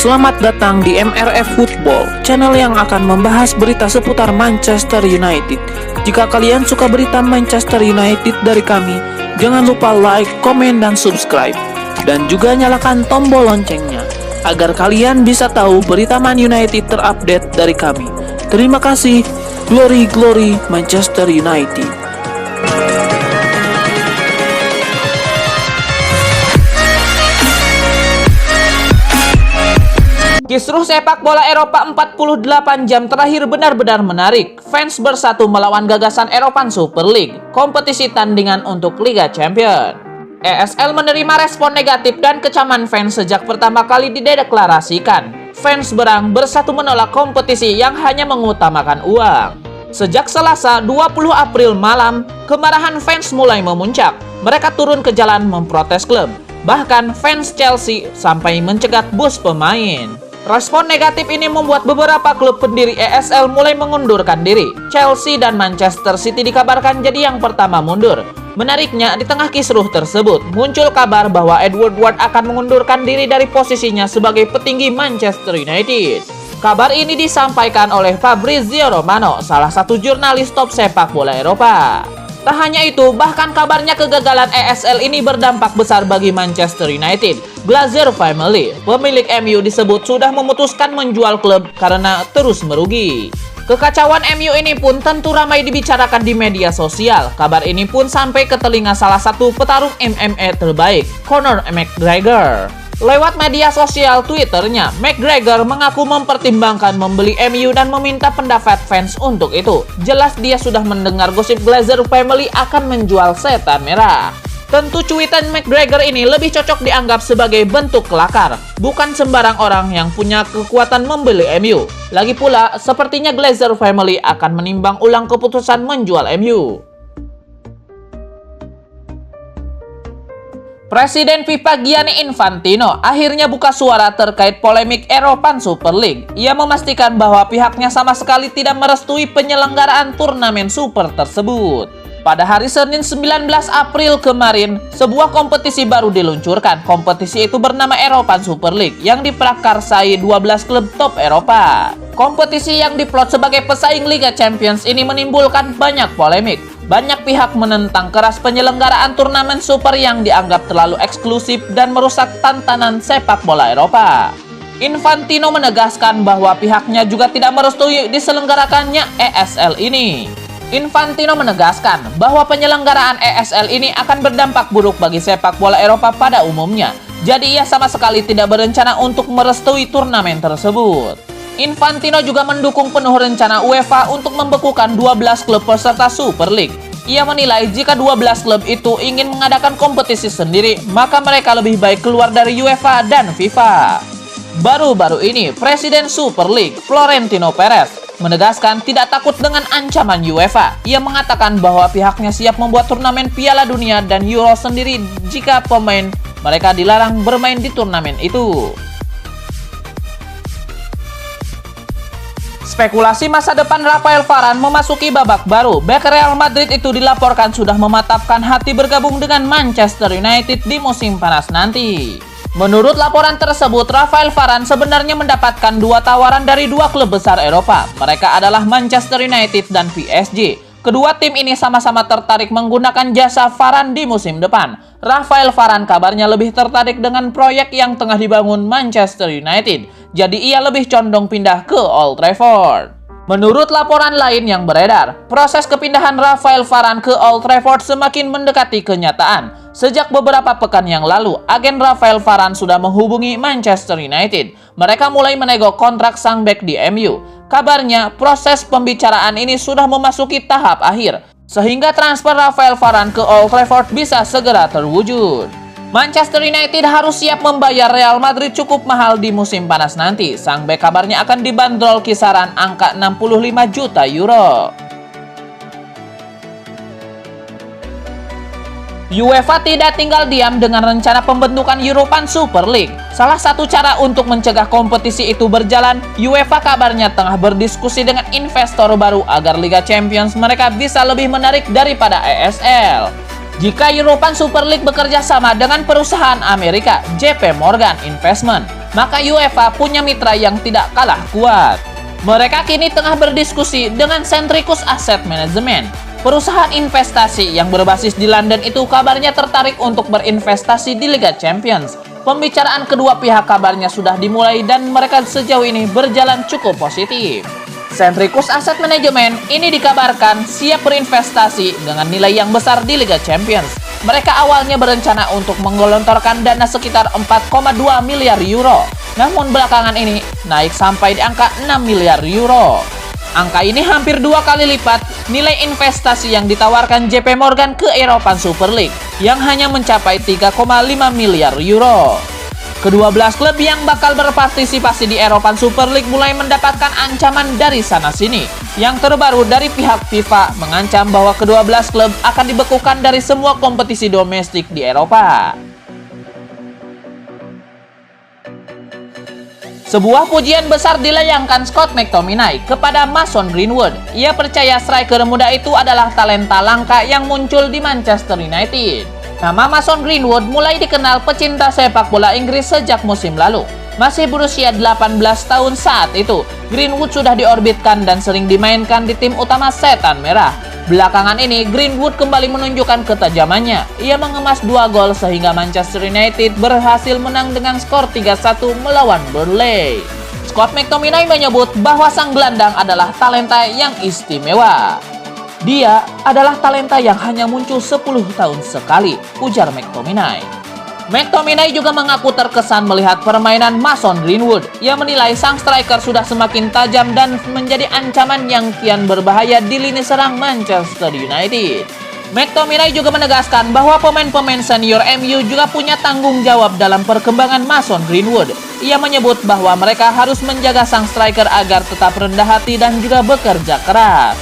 Selamat datang di MRF Football, channel yang akan membahas berita seputar Manchester United. Jika kalian suka berita Manchester United dari kami, jangan lupa like, komen, dan subscribe. Dan juga nyalakan tombol loncengnya, agar kalian bisa tahu berita Man United terupdate dari kami. Terima kasih. Glory, glory Manchester United. Kisruh sepak bola Eropa 48 jam terakhir benar-benar menarik. Fans bersatu melawan gagasan Eropa Super League, kompetisi tandingan untuk Liga Champions. ESL menerima respon negatif dan kecaman fans sejak pertama kali dideklarasikan. Fans berang bersatu menolak kompetisi yang hanya mengutamakan uang. Sejak Selasa 20 April malam, kemarahan fans mulai memuncak. Mereka turun ke jalan memprotes klub. Bahkan fans Chelsea sampai mencegat bus pemain. Respon negatif ini membuat beberapa klub pendiri ESL mulai mengundurkan diri. Chelsea dan Manchester City dikabarkan jadi yang pertama mundur. Menariknya, di tengah kisruh tersebut, muncul kabar bahwa Edward Ward akan mengundurkan diri dari posisinya sebagai petinggi Manchester United. Kabar ini disampaikan oleh Fabrizio Romano, salah satu jurnalis top sepak bola Eropa. Tak hanya itu, bahkan kabarnya kegagalan ESL ini berdampak besar bagi Manchester United. Glazer Family, pemilik MU, disebut sudah memutuskan menjual klub karena terus merugi. Kekacauan MU ini pun tentu ramai dibicarakan di media sosial. Kabar ini pun sampai ke telinga salah satu petarung MMA terbaik, Conor McGregor. Lewat media sosial Twitternya, McGregor mengaku mempertimbangkan membeli MU dan meminta pendapat fans untuk itu. Jelas dia sudah mendengar gosip Glazer Family akan menjual setan merah. Tentu cuitan McGregor ini lebih cocok dianggap sebagai bentuk kelakar, bukan sembarang orang yang punya kekuatan membeli MU. Lagi pula, sepertinya Glazer Family akan menimbang ulang keputusan menjual MU. Presiden FIFA Gianni Infantino akhirnya buka suara terkait polemik Eropa Super League. Ia memastikan bahwa pihaknya sama sekali tidak merestui penyelenggaraan turnamen super tersebut. Pada hari Senin 19 April kemarin, sebuah kompetisi baru diluncurkan. Kompetisi itu bernama Eropa Super League yang diprakarsai 12 klub top Eropa. Kompetisi yang diplot sebagai pesaing Liga Champions ini menimbulkan banyak polemik. Banyak pihak menentang keras penyelenggaraan turnamen super yang dianggap terlalu eksklusif dan merusak tantangan sepak bola Eropa. Infantino menegaskan bahwa pihaknya juga tidak merestui diselenggarakannya ESL ini. Infantino menegaskan bahwa penyelenggaraan ESL ini akan berdampak buruk bagi sepak bola Eropa pada umumnya. Jadi ia sama sekali tidak berencana untuk merestui turnamen tersebut. Infantino juga mendukung penuh rencana UEFA untuk membekukan 12 klub peserta Super League. Ia menilai jika 12 klub itu ingin mengadakan kompetisi sendiri, maka mereka lebih baik keluar dari UEFA dan FIFA. Baru-baru ini, Presiden Super League, Florentino Perez, menegaskan tidak takut dengan ancaman UEFA. Ia mengatakan bahwa pihaknya siap membuat turnamen Piala Dunia dan Euro sendiri jika pemain mereka dilarang bermain di turnamen itu. Spekulasi masa depan Rafael Varane memasuki babak baru. Bek Real Madrid itu dilaporkan sudah mematapkan hati bergabung dengan Manchester United di musim panas nanti. Menurut laporan tersebut, Rafael Varane sebenarnya mendapatkan dua tawaran dari dua klub besar Eropa. Mereka adalah Manchester United dan PSG. Kedua tim ini sama-sama tertarik menggunakan jasa Varane di musim depan. Rafael Varane kabarnya lebih tertarik dengan proyek yang tengah dibangun Manchester United. Jadi ia lebih condong pindah ke Old Trafford. Menurut laporan lain yang beredar, proses kepindahan Rafael Varane ke Old Trafford semakin mendekati kenyataan. Sejak beberapa pekan yang lalu, agen Rafael Varane sudah menghubungi Manchester United. Mereka mulai menego kontrak sang bek di MU. Kabarnya, proses pembicaraan ini sudah memasuki tahap akhir, sehingga transfer Rafael Varane ke Old Trafford bisa segera terwujud. Manchester United harus siap membayar Real Madrid cukup mahal di musim panas nanti. Sang bek kabarnya akan dibanderol kisaran angka 65 juta euro. UEFA tidak tinggal diam dengan rencana pembentukan European Super League. Salah satu cara untuk mencegah kompetisi itu berjalan, UEFA kabarnya tengah berdiskusi dengan investor baru agar Liga Champions mereka bisa lebih menarik daripada ESL. Jika European Super League bekerja sama dengan perusahaan Amerika JP Morgan Investment, maka UEFA punya mitra yang tidak kalah kuat. Mereka kini tengah berdiskusi dengan Centricus Asset Management. Perusahaan investasi yang berbasis di London itu kabarnya tertarik untuk berinvestasi di Liga Champions. Pembicaraan kedua pihak kabarnya sudah dimulai dan mereka sejauh ini berjalan cukup positif. Centricus Asset Management ini dikabarkan siap berinvestasi dengan nilai yang besar di Liga Champions. Mereka awalnya berencana untuk menggelontorkan dana sekitar 4,2 miliar euro. Namun belakangan ini naik sampai di angka 6 miliar euro. Angka ini hampir 2 kali lipat nilai investasi yang ditawarkan JP Morgan ke European Super League yang hanya mencapai 3,5 miliar euro. Kedua belas klub yang bakal berpartisipasi di European Super League mulai mendapatkan ancaman dari sana-sini. Yang terbaru dari pihak FIFA mengancam bahwa kedua belas klub akan dibekukan dari semua kompetisi domestik di Eropa. Sebuah pujian besar dilayangkan Scott McTominay kepada Mason Greenwood. Ia percaya striker muda itu adalah talenta langka yang muncul di Manchester United. Nama Mason Greenwood mulai dikenal pecinta sepak bola Inggris sejak musim lalu. Masih berusia 18 tahun saat itu, Greenwood sudah diorbitkan dan sering dimainkan di tim utama Setan Merah. Belakangan ini, Greenwood kembali menunjukkan ketajamannya. Ia mengemas 2 gol sehingga Manchester United berhasil menang dengan skor 3-1 melawan Burnley. Scott McTominay menyebut bahwa sang gelandang adalah talenta yang istimewa. Dia adalah talenta yang hanya muncul 10 tahun sekali, ujar McTominay. McTominay juga mengaku terkesan melihat permainan Mason Greenwood. Ia menilai sang striker sudah semakin tajam dan menjadi ancaman yang kian berbahaya di lini serang Manchester United. McTominay juga menegaskan bahwa pemain-pemain senior MU juga punya tanggung jawab dalam perkembangan Mason Greenwood. Ia menyebut bahwa mereka harus menjaga sang striker agar tetap rendah hati dan juga bekerja keras.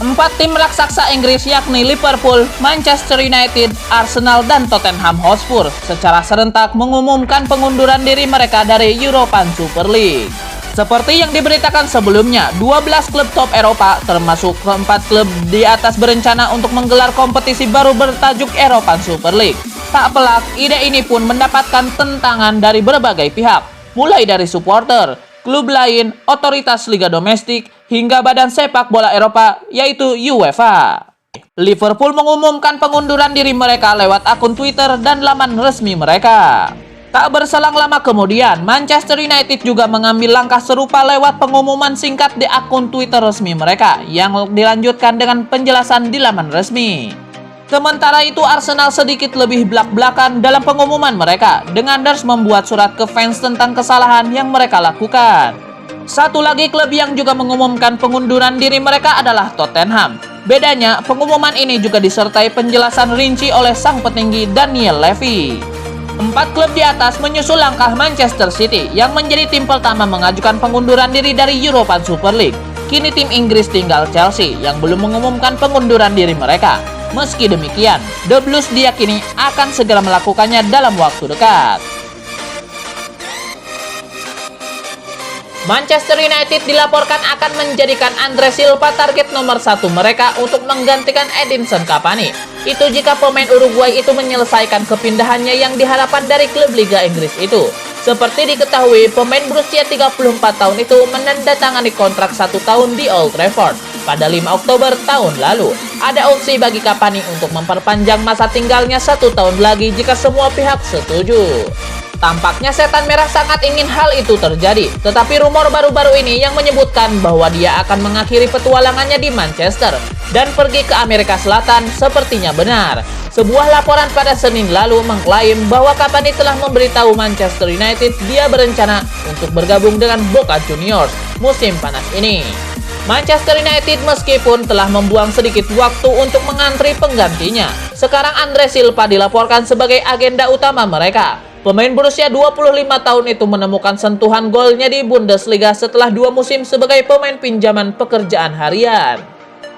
4 tim raksasa Inggris yakni Liverpool, Manchester United, Arsenal, dan Tottenham Hotspur secara serentak mengumumkan pengunduran diri mereka dari European Super League. Seperti yang diberitakan sebelumnya, 12 klub top Eropa termasuk 4 klub di atas berencana untuk menggelar kompetisi baru bertajuk European Super League. Tak pelak, ide ini pun mendapatkan tentangan dari berbagai pihak, mulai dari supporter, klub lain, otoritas liga domestik, hingga badan sepak bola Eropa, yaitu UEFA. Liverpool mengumumkan pengunduran diri mereka lewat akun Twitter dan laman resmi mereka. Tak berselang lama kemudian, Manchester United juga mengambil langkah serupa lewat pengumuman singkat di akun Twitter resmi mereka, yang dilanjutkan dengan penjelasan di laman resmi. Sementara itu, Arsenal sedikit lebih belak-belakan dalam pengumuman mereka. The Gunners membuat surat ke fans tentang kesalahan yang mereka lakukan. Satu lagi klub yang juga mengumumkan pengunduran diri mereka adalah Tottenham. Bedanya, pengumuman ini juga disertai penjelasan rinci oleh sang petinggi Daniel Levy. 4 klub di atas menyusul langkah Manchester City yang menjadi tim pertama mengajukan pengunduran diri dari European Super League. Kini tim Inggris tinggal Chelsea yang belum mengumumkan pengunduran diri mereka. Meski demikian, The Blues diyakini akan segera melakukannya dalam waktu dekat. Manchester United dilaporkan akan menjadikan Andre Silva target nomor 1 mereka untuk menggantikan Edinson Cavani. Itu jika pemain Uruguay itu menyelesaikan kepindahannya yang diharapkan dari klub Liga Inggris itu. Seperti diketahui, pemain berusia 34 tahun itu menandatangani kontrak 1 tahun di Old Trafford pada 5 Oktober tahun lalu. Ada opsi bagi Cavani untuk memperpanjang masa tinggalnya 1 tahun lagi jika semua pihak setuju. Tampaknya Setan Merah sangat ingin hal itu terjadi, tetapi rumor baru-baru ini yang menyebutkan bahwa dia akan mengakhiri petualangannya di Manchester dan pergi ke Amerika Selatan sepertinya benar. Sebuah laporan pada Senin lalu mengklaim bahwa Cavani telah memberitahu Manchester United dia berencana untuk bergabung dengan Boca Juniors musim panas ini. Manchester United meskipun telah membuang sedikit waktu untuk mengantri penggantinya, sekarang Andre Silva dilaporkan sebagai agenda utama mereka. Pemain berusia 25 tahun itu menemukan sentuhan golnya di Bundesliga setelah 2 musim sebagai pemain pinjaman pekerjaan harian.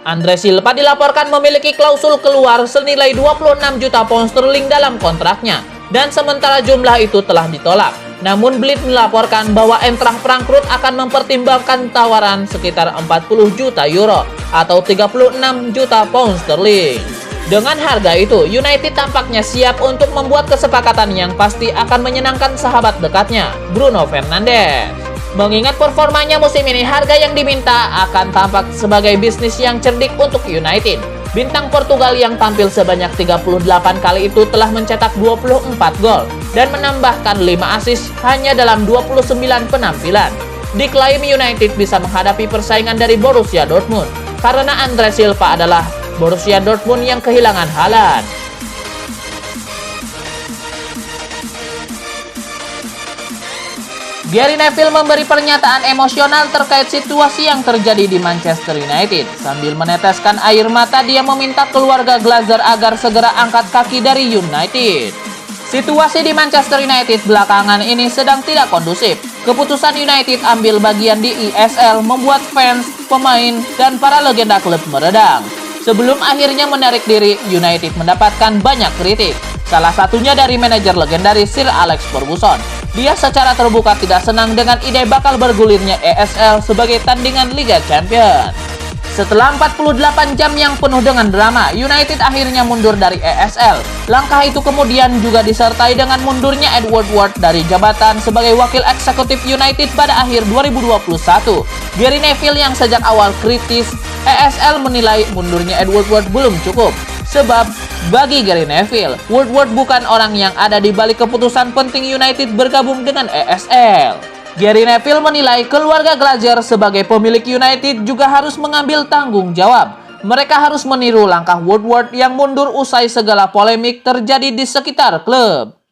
Andre Silva dilaporkan memiliki klausul keluar senilai 26 juta pound sterling dalam kontraknya, dan sementara jumlah itu telah ditolak. Namun Bleed melaporkan bahwa Eintracht Frankfurt akan mempertimbangkan tawaran sekitar 40 juta euro atau 36 juta pound sterling. Dengan harga itu, United tampaknya siap untuk membuat kesepakatan yang pasti akan menyenangkan sahabat dekatnya, Bruno Fernandes. Mengingat performanya musim ini, harga yang diminta akan tampak sebagai bisnis yang cerdik untuk United. Bintang Portugal yang tampil sebanyak 38 kali itu telah mencetak 24 gol dan menambahkan 5 assist hanya dalam 29 penampilan. Diklaim United bisa menghadapi persaingan dari Borussia Dortmund karena Andre Silva adalah Borussia Dortmund yang kehilangan Haaland. Gary Neville memberi pernyataan emosional terkait situasi yang terjadi di Manchester United. Sambil meneteskan air mata, dia meminta keluarga Glazer agar segera angkat kaki dari United. Situasi di Manchester United belakangan ini sedang tidak kondusif. Keputusan United ambil bagian di ESL membuat fans, pemain, dan para legenda klub meredang. Sebelum akhirnya menarik diri, United mendapatkan banyak kritik. Salah satunya dari manajer legendaris Sir Alex Ferguson. Dia secara terbuka tidak senang dengan ide bakal bergulirnya ESL sebagai tandingan Liga Champions. Setelah 48 jam yang penuh dengan drama, United akhirnya mundur dari ESL. Langkah itu kemudian juga disertai dengan mundurnya Edward Ward dari jabatan sebagai wakil eksekutif United pada akhir 2021. Gary Neville yang sejak awal kritis ESL menilai mundurnya Edward Ward belum cukup. Sebab bagi Gary Neville, Woodward bukan orang yang ada di balik keputusan penting United bergabung dengan ESL. Gary Neville menilai keluarga Glazer sebagai pemilik United juga harus mengambil tanggung jawab. Mereka harus meniru langkah Woodward yang mundur usai segala polemik terjadi di sekitar klub.